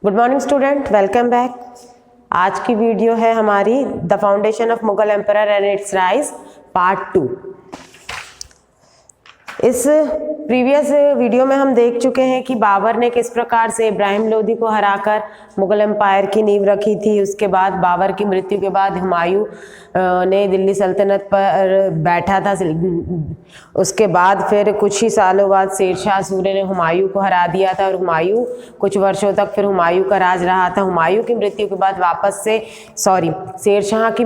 Good morning student, welcome back. आज की video है हमारी the foundation of Mughal emperor and it's rise part 2। इस प्रीवियस वीडियो में हम देख चुके हैं कि बाबर ने किस प्रकार से इब्राहिम लोदी को हराकर मुगल एम्पायर की नींव रखी थी। उसके बाद बाबर की मृत्यु के बाद हुमायूं ने दिल्ली सल्तनत पर बैठा था। उसके बाद फिर कुछ ही सालों बाद शेरशाह सूरी ने हुमायूं को हरा दिया था और हुमायूं कुछ वर्षों तक फिर हुमायूं का राज रहा था। हुमायूं की मृत्यु के बाद शेरशाह की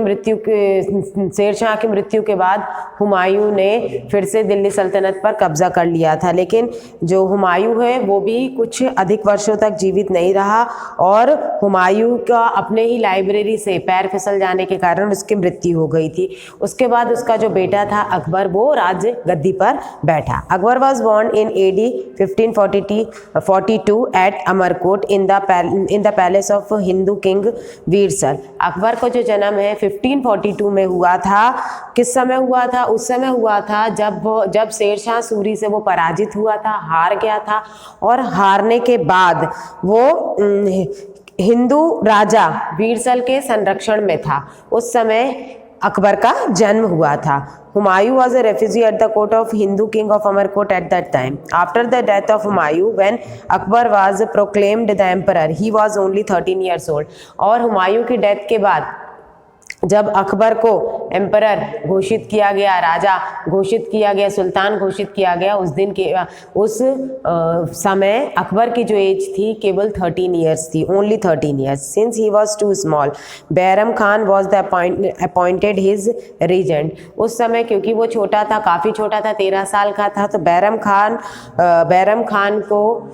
मृत्यु के बाद हुमायूं ने फिर से दिल्ली सल्तनत पर कब्जा कर लिया था। लेकिन जो हुमायूं है वो भी कुछ अधिक वर्षों तक जीवित नहीं रहा और हुमायूं का अपने ही लाइब्रेरी से पैर फिसल जाने के कारण उसकी मृत्यु हो गई थी। उसके बाद उसका जो बेटा था अकबर, वो राज गद्दी पर बैठा। Akbar was born in AD 1542 at Amarkot in the palace of Hindu king Virsal. Akbar को जो जन्म है 1542 में हुआ था। किस समय हुआ था? उस समय हुआ था जब शेरशाह सूरी से वो पराजित हुआ था, हार गया था और हारने के बाद वो हिंदू राजा वीरसल के संरक्षण में था। उस समय अकबर का जन्म हुआ था। Humayun was a refugee at the court of Hindu king of Amarkot at that time. After the death of Humayun, when Akbar was proclaimed the emperor, he was only 13 years old. और हुमायूं की death के बाद जब अकबर को emperor घोषित किया गया, राजा घोषित किया गया, सुल्तान घोषित किया गया, उस समय अकबर की जो एज थी केवल 13 ईयर्स थी, only 13 years. Since he was too small, Bairam Khan was the appointed his regent. उस समय क्योंकि वो छोटा था, काफ़ी छोटा था, 13 साल का था, तो बैरम खान को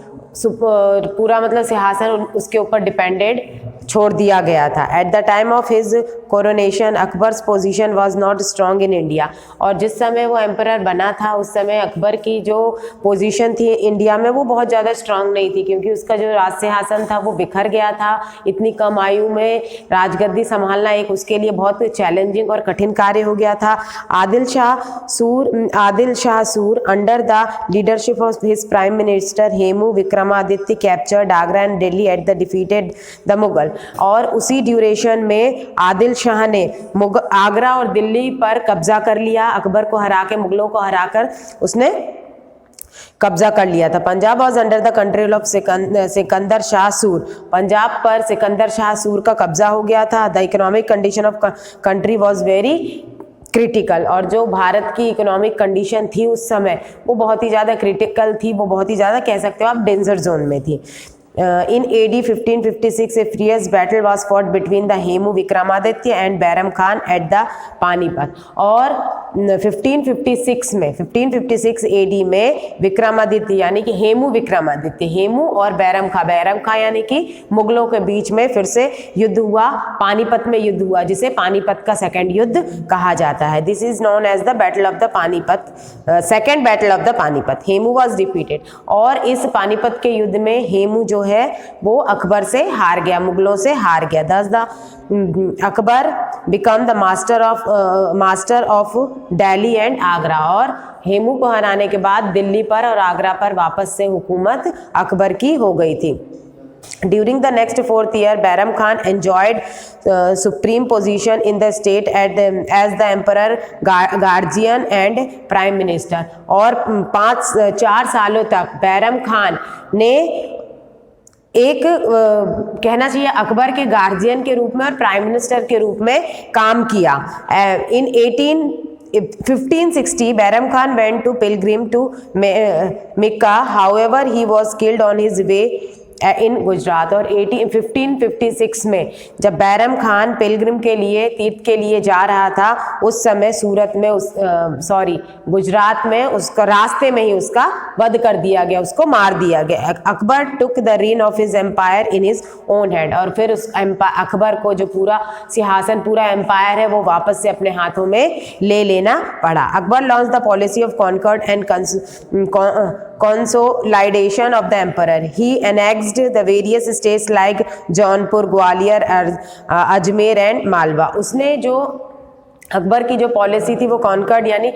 पूरा मतलब सिंहासन उसके ऊपर डिपेंडेड छोड़ दिया गया था। At the time of his coronation Akbar's position was not strong in India. और जिस समय वो एम्परर बना था उस समय अकबर की जो पोजीशन थी इंडिया में वो बहुत ज़्यादा स्ट्रॉन्ग नहीं थी, क्योंकि उसका जो राज सिंहासन था वो बिखर गया था। इतनी कम आयु में राजगद्दी संभालना एक उसके लिए बहुत चैलेंजिंग और कठिन कार्य हो गया था। आदिल शाह सूर under the leadership of his prime minister Hemu Vikramaditya captured Agra and Delhi at the defeated the Mughal. और उसी ड्यूरेशन में आदिल शाह ने आगरा और दिल्ली पर कब्जा कर लिया। अकबर को हरा के, मुगलों को हराकर उसने कब्जा कर लिया था। Punjab was under the control of Sikandar Shah सूर। पंजाब पर सिकंदर शाह सूर का कब्जा हो गया था। The economic condition of country was very critical. और जो भारत की इकोनॉमिक कंडीशन थी उस समय वो बहुत ही ज़्यादा क्रिटिकल थी, वो बहुत ही ज़्यादा कह सकते हो आप डेंजर जोन में थी। In AD 1556 a fierce battle was fought between the Hemu Vikramaditya and Bairam Khan at the Panipat. और 1556 AD में विक्रमादित्य यानी कि हेमू विक्रमादित्य, हेमू और बैरम खां यानी कि मुगलों के बीच में फिर से युद्ध हुआ, पानीपत में युद्ध हुआ, जिसे पानीपत का सेकंड युद्ध कहा जाता है। This is known as the battle of the Panipat, second battle of the Panipat. Hemu was defeated. और इस पानीपत के युद्ध में हेमू जो है वो अकबर से हार गया, मुगलों से हार गया। दस the Akbar become the master of Delhi and Agra. और हेमू को हराने के बाद दिल्ली पर और आगरा पर वापस से हुकूमत अकबर की हो गई थी। During the next 4th year, Bairam Khan enjoyed supreme position in the state as the emperor, guardian and prime minister। और 4 सालों तक बैरम खान ने एक कहना चाहिए अकबर के गार्जियन के रूप में और प्राइम मिनिस्टर के रूप में काम किया। इन 1560 Bairam Khan went to pilgrim to Mecca, however he was killed on his way इन गुजरात। और 1556 में जब बैरम खान पिलग्रिम के लिए, तीर्थ के लिए जा रहा था, उस समय गुजरात में उसका रास्ते में ही उसका वध कर दिया गया, उसको मार दिया गया। Akbar took the reign of his empire in his own hand. और फिर उस अकबर को जो पूरा सिंहासन, पूरा एम्पायर है वो वापस से अपने हाथों में ले लेना पड़ा। Akbar launch the policy of conquered and consolidation of the emperor. He annexed the various states like Jaunpur, Gwalior, Ajmer and Malwa. उसने जो अकबर की जो पॉलिसी थी वो कॉन्कर्ड यानी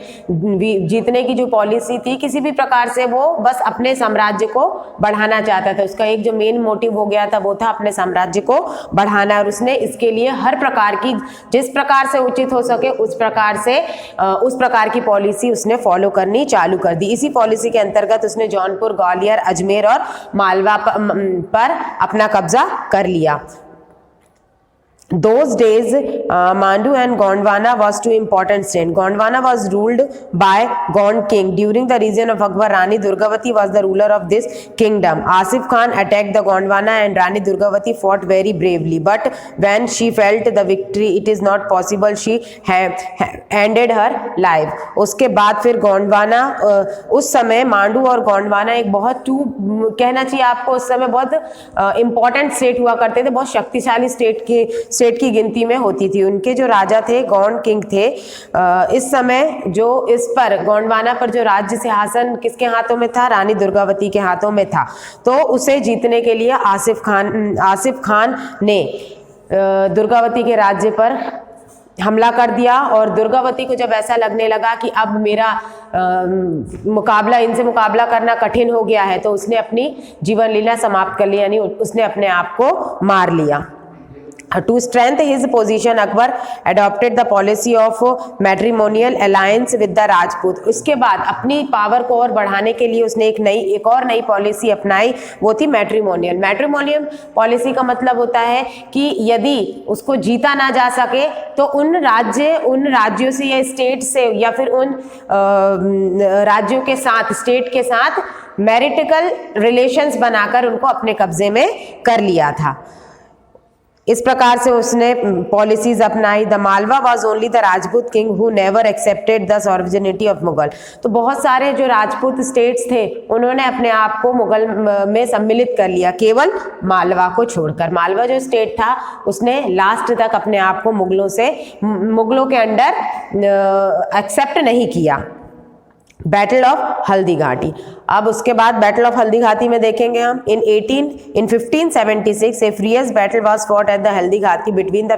जीतने की जो पॉलिसी थी, किसी भी प्रकार से वो बस अपने साम्राज्य को बढ़ाना चाहता था। उसका एक जो मेन मोटिव हो गया था वो था अपने साम्राज्य को बढ़ाना, और उसने इसके लिए हर प्रकार की, जिस प्रकार से उचित हो सके उस प्रकार की पॉलिसी उसने फॉलो करनी चालू कर दी। इसी पॉलिसी के अंतर्गत उसने जौनपुर, ग्वालियर, अजमेर और मालवा पर अपना कब्जा कर लिया। Those days, Mandu and Gondwana was two important states. Gondwana was ruled by Gond king. During the reign of Akbar, Rani Durgavati was the ruler of this kingdom. Asif Khan attacked the Gondwana and Rani Durgavati fought very bravely. But when she felt the victory, it is not possible, she ended her life. उसके बाद फिर गोंडवाना, उस समय मांडू और गोंडवाना एक बहुत कहना चाहिए आपको उस समय बहुत इंपॉर्टेंट स्टेट हुआ करते थे, बहुत शक्तिशाली स्टेट की गिनती में होती थी। उनके जो राजा थे गौंड किंग थे। इस समय जो इस पर गोंडवाना पर जो राज्य सिंहासन किसके हाथों में था? रानी दुर्गावती के हाथों में था। तो उसे जीतने के लिए आसिफ खान ने दुर्गावती के राज्य पर हमला कर दिया, और दुर्गावती को जब ऐसा लगने लगा कि अब मेरा इनसे मुकाबला करना कठिन हो गया है, तो उसने अपनी जीवन लीला समाप्त कर ली, यानी उसने अपने आप को मार लिया। To strengthen his position, Akbar adopted the policy of matrimonial alliance with the Rajput. उसके बाद अपनी पावर को और बढ़ाने के लिए उसने एक और नई पॉलिसी अपनाई, वो थी मैट्रिमोनियल पॉलिसी का मतलब होता है कि यदि उसको जीता ना जा सके तो उन राज्यों से या स्टेट से या फिर उन राज्यों के साथ, स्टेट के साथ मैरिटिकल रिलेशंस बनाकर उनको अपने कब्जे में कर लिया था। इस प्रकार से उसने पॉलिसीज अपनाई। The Malwa was only the Rajput king who never accepted the sovereignty of Mughal. तो बहुत सारे जो राजपूत स्टेट्स थे उन्होंने अपने आप को मुगल में सम्मिलित कर लिया, केवल मालवा को छोड़कर। मालवा जो स्टेट था उसने लास्ट तक अपने आप को मुगलों के अंडर एक्सेप्ट नहीं किया। बैटल ऑफ हल्दी घाटी। अब उसके बाद बैटल ऑफ हल्दी घाटी में देखेंगे हम in 1576 a furious battle was fought at the Haldi Ghati between the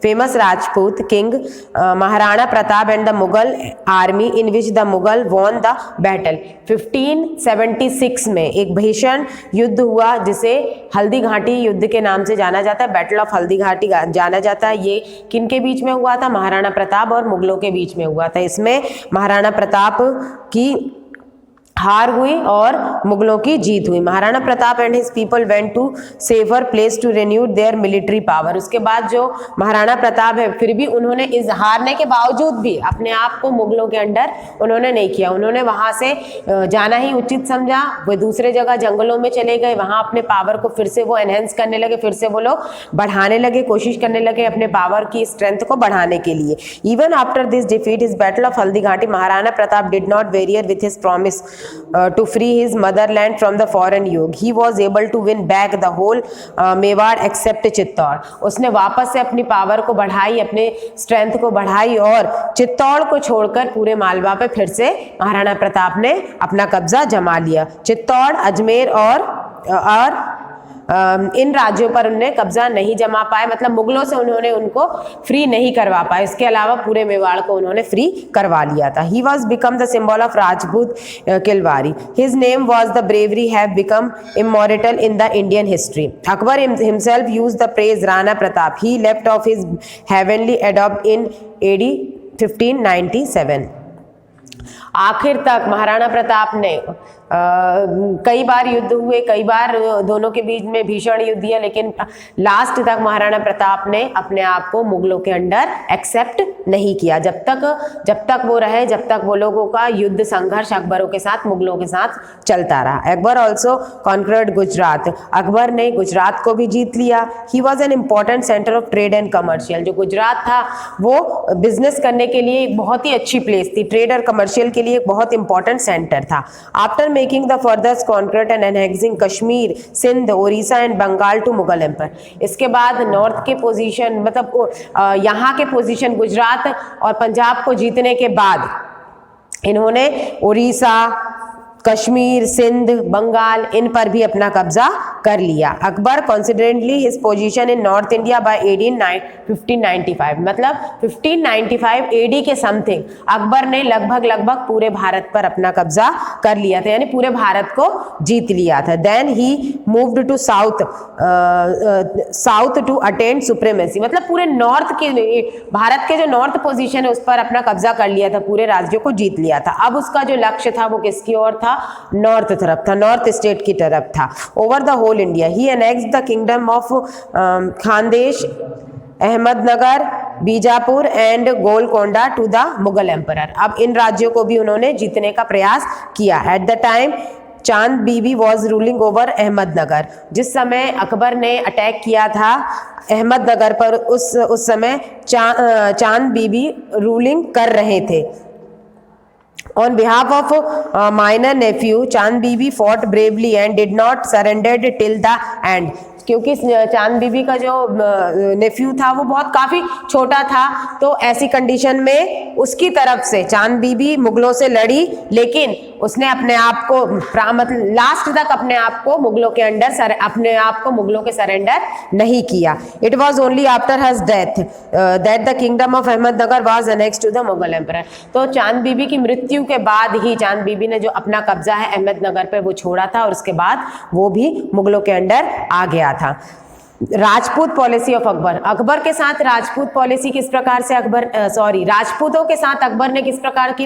famous Rajput king Maharana Pratap and the Mughal army in which the Mughal won the battle. 1576 में एक भीषण युद्ध हुआ जिसे हल्दी घाटी युद्ध के नाम से जाना जाता है, बैटल ऑफ हल्दी घाटी जाना जाता है। ये किन के बीच में हुआ था? महाराणा प्रताप और मुगलों के बीच में हुआ था। इसमें महाराणा प्रताप की हार हुई और मुगलों की जीत हुई। Maharana Pratap and his people went to safer place to renew their military power. उसके बाद जो महाराणा प्रताप है फिर भी उन्होंने इस हारने के बावजूद भी अपने आप को मुगलों के अंडर उन्होंने नहीं किया। उन्होंने वहां से जाना ही उचित समझा, वो दूसरे जगह जंगलों में चले गए, वहां अपने पावर को फिर से वो एनहेंस करने लगे, फिर से वो लोग बढ़ाने लगे, कोशिश करने लगे अपने पावर की स्ट्रेंथ को बढ़ाने के लिए। Even after this defeat is battle of Haldi Ghati Maharana Pratap did not waver with his promise to free his motherland from the foreign yoke. He was able to win back the whole Mewar except Chittor. उसने वापस से अपनी power को बढ़ाई, अपने strength को बढ़ाई और चित्तौड़ को छोड़कर पूरे मालवा पे फिर से महाराणा प्रताप ने अपना कब्जा जमा लिया। चित्तौड़, अजमेर और इन राज्यों पर उन्होंने कब्जा नहीं जमा पाए, मतलब मुगलों से उन्होंने उनको फ्री नहीं करवा पाए। इसके अलावा पूरे मेवाड़ को उन्होंने फ्री करवा लिया था। He was become the symbol of Rajput chivalry. His name was the bravery have become immortal in the Indian history. Akbar himself use the praise Rana Pratap. He left of his heavenly abode in AD 1597। आखिर तक महाराणा प्रताप ने कई बार युद्ध हुए, कई बार दोनों के बीच में भीषण युद्ध किया, लेकिन लास्ट तक महाराणा प्रताप ने अपने आप को मुगलों के अंडर एक्सेप्ट नहीं किया। जब तक वो रहे, जब तक वो लोगों का युद्ध संघर्ष अकबरों के साथ, मुगलों के साथ चलता रहा। Akbar also conquered Gujarat. अकबर ने गुजरात को भी जीत लिया। He was an important centre of trade and commercial. जो गुजरात था वो बिजनेस करने के लिए एक बहुत ही अच्छी प्लेस थी, ट्रेड और कमर्शियल के लिए एक बहुत इंपॉर्टेंट सेंटर था। After making the further concrete and annexing Kashmir, Sindh, Odisha and Bengal to Mughal empire. इसके बाद नॉर्थ के पोजीशन, मतलब यहाँ के पोजीशन गुजरात और पंजाब को जीतने के बाद इन्होंने उड़ीसा, कश्मीर, सिंध, बंगाल, इन पर भी अपना कब्जा कर लिया। Akbar considerately his position in north India by 1595, मतलब 1595 एडी के समथिंग अकबर ने लगभग पूरे भारत पर अपना कब्जा कर लिया था, यानी पूरे भारत को जीत लिया था। Then he moved to south to attain supremacy, मतलब पूरे नॉर्थ के, भारत के जो नॉर्थ पोजीशन है उस पर अपना कब्जा कर लिया था, पूरे राज्यों को जीत लिया था। अब उसका जो लक्ष्य था वो किसकी ओर था? नॉर्थ तरफ था, नॉर्थ स्टेट की तरफ था। Over the whole India he annexed the kingdom of Khandesh, Ahmednagar, Bijapur and Golconda to the Mughal emperor. अब इन राज्यों को भी उन्होंने जीतने का प्रयास किया। एट द टाइम चांद बीबी वॉज रूलिंग ओवर अहमदनगर, जिस समय अकबर ने अटैक किया था अहमदनगर पर, उस समय चांद बीबी रूलिंग कर रहे थे। On behalf of minor nephew, Chand Bibi fought bravely and did not surrender till the end. क्योंकि चांद बीबी का जो नेफ्यू था वो बहुत काफ़ी छोटा था, तो ऐसी कंडीशन में उसकी तरफ से चांद बीबी मुगलों से लड़ी, लेकिन उसने अपने आप को मतलब लास्ट तक अपने आप को मुगलों के अंडर अपने आप को मुगलों के सरेंडर नहीं किया। It was only after her death that the kingdom of Ahmednagar was annexed to the Mughal emperor. तो चांद बीबी की मृत्यु के बाद ही चांद बीबी ने जो अपना कब्जा है अहमदनगर पे वो छोड़ा था, और उसके बाद वो भी मुगलों के अंडर आ गया था। राजपूत पॉलिसी ऑफ अकबर, अकबर के साथ राजपूत पॉलिसी किस प्रकार से राजपूतों के साथ अकबर ने किस प्रकार की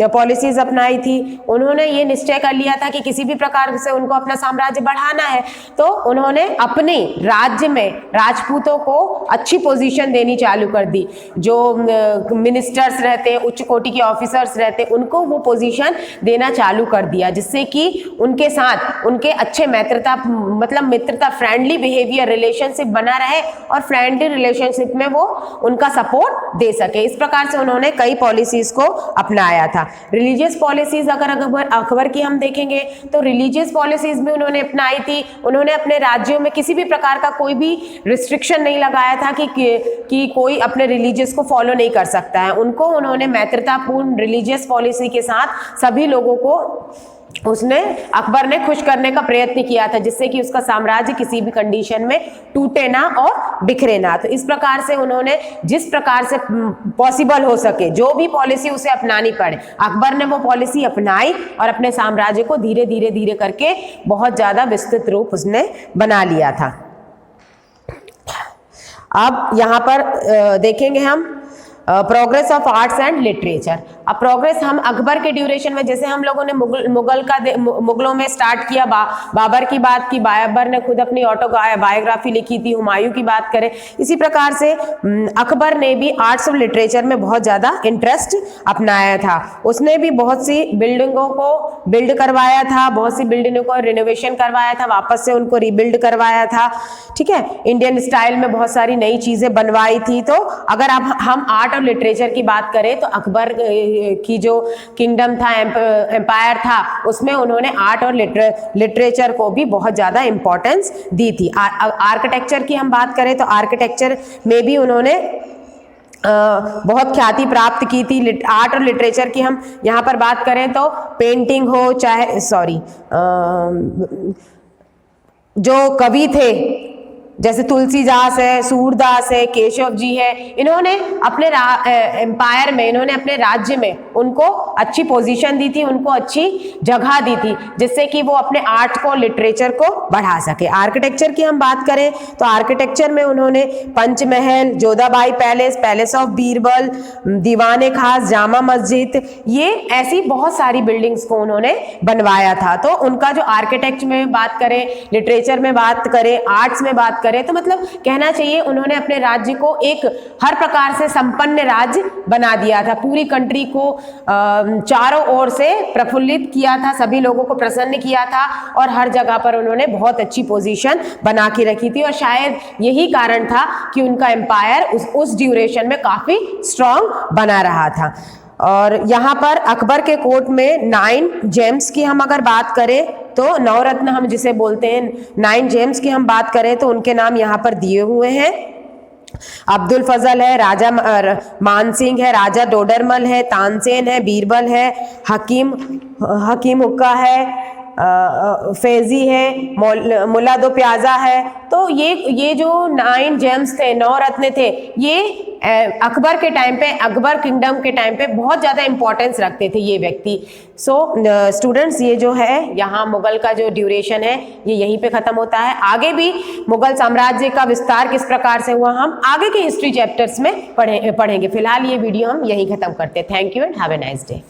पॉलिसीज अपनाई थी? उन्होंने ये निश्चय कर लिया था कि किसी भी प्रकार से उनको अपना साम्राज्य बढ़ाना है, तो उन्होंने अपने राज्य में राजपूतों को अच्छी पोजीशन देनी चालू कर दी। जो मिनिस्टर्स रहते, उच्च कोटि के ऑफिसर्स रहते, उनको वो पोजीशन देना चालू कर दिया, जिससे कि उनके साथ उनके अच्छे मित्रता फ्रेंडली बिहेवियर रिलेशनशिप बना रहे और फ्रेंडली रिलेशनशिप में वो उनका सपोर्ट दे सके। इस प्रकार से उन्होंने कई पॉलिसीज को अपनाया था। रिलीजियस पॉलिसीज अगर अकबर की हम देखेंगे तो रिलीजियस पॉलिसीज भी उन्होंने अपनाई थी। उन्होंने अपने राज्यों में किसी भी प्रकार का कोई भी रिस्ट्रिक्शन नहीं लगाया था कि कोई अपने रिलीजियस को फॉलो नहीं कर सकता है। उन्होंने मैत्रीतापूर्ण रिलीजियस पॉलिसी के साथ सभी लोगों को अकबर ने खुश करने का प्रयत्न किया था, जिससे कि उसका साम्राज्य किसी भी कंडीशन में टूटे ना और बिखरे ना। तो इस प्रकार से उन्होंने जिस प्रकार से पॉसिबल हो सके जो भी पॉलिसी उसे अपनानी पड़े, अकबर ने वो पॉलिसी अपनाई और अपने साम्राज्य को धीरे धीरे करके बहुत ज्यादा विस्तृत रूप उसने बना लिया था। अब यहाँ पर देखेंगे हम progress of arts and literature. अब प्रोग्रेस हम अकबर के ड्यूरेशन में, जैसे हम लोगों ने मुगलों में स्टार्ट किया, बाबर की बात की, बाबर ने खुद अपनी बायोग्राफी लिखी थी, हुमायूं की बात करें, इसी प्रकार से अकबर ने भी आर्ट्स और लिटरेचर में बहुत ज़्यादा इंटरेस्ट अपनाया था। उसने भी बहुत सी बिल्डिंगों को बिल्ड करवाया था, बहुत सी बिल्डिंगों को रिनोवेशन करवाया था, वापस से उनको रीबिल्ड करवाया था। ठीक है, इंडियन स्टाइल में बहुत सारी नई चीज़ें बनवाई थी। तो अगर अब हम आर्ट और लिटरेचर की बात करें तो अकबर की जो किंगडम था, एम्पायर था, उसमें उन्होंने आर्ट और लिटरेचर को भी बहुत ज़्यादा इंपॉर्टेंस दी थी। आर्किटेक्चर की हम बात करें तो आर्किटेक्चर में भी उन्होंने बहुत ख्याति प्राप्त की थी। आर्ट और लिटरेचर की हम यहाँ पर बात करें तो पेंटिंग हो, चाहे जो कवि थे जैसे तुलसीदास है, सूरदास है, केशव जी है, इन्होंने अपने एम्पायर में, इन्होंने अपने राज्य में उनको अच्छी पोजीशन दी थी, उनको अच्छी जगह दी थी, जिससे कि वो अपने आर्ट को, लिटरेचर को बढ़ा सके। आर्किटेक्चर की हम बात करें तो आर्किटेक्चर में उन्होंने Panchmahal, Jodha Bai palace, palace of Birbal, दीवाने खास, जामा मस्जिद, ये ऐसी बहुत सारी बिल्डिंग्स को उन्होंने बनवाया था। तो उनका जो आर्किटेक्चर में बात करें, लिटरेचर में बात करें, आर्ट्स में बात करें, तो मतलब कहना चाहिए उन्होंने अपने राज्य को एक हर प्रकार से संपन्न राज्य बना दिया था। पूरी कंट्री को चारों ओर से प्रफुल्लित किया था, सभी लोगों को प्रसन्न किया था और हर जगह पर उन्होंने बहुत अच्छी पोजीशन बना के रखी थी। और शायद यही कारण था कि उनका एम्पायर उस ड्यूरेशन में काफी स्ट्रांग बना रहा था। और यहाँ पर अकबर के कोर्ट में 9 जेम्स की हम अगर बात करें तो नवरत्न हम जिसे बोलते हैं, 9 जेम्स की हम बात करें तो उनके नाम यहाँ पर दिए हुए हैं। अब्दुल फजल है, राजा मानसिंह है, राजा डोडरमल है, तानसेन है, बीरबल है, हकीम हुक्का है, फैजी है, मुल्ला दो प्याजा है। तो ये जो 9 जेम्स थे, 9 रत्न थे, ये अकबर के टाइम पे, अकबर किंगडम के टाइम पे बहुत ज़्यादा इंपॉर्टेंस रखते थे ये व्यक्ति। सो स्टूडेंट्स, ये जो है यहाँ मुगल का जो ड्यूरेशन है ये यहीं पे ख़त्म होता है। आगे भी मुगल साम्राज्य का विस्तार किस प्रकार से हुआ हम आगे के हिस्ट्री चैप्टर्स में पढ़ेंगे। फिलहाल ये वीडियो हम यहीं ख़त्म करते हैं। Thank you and have a nice day.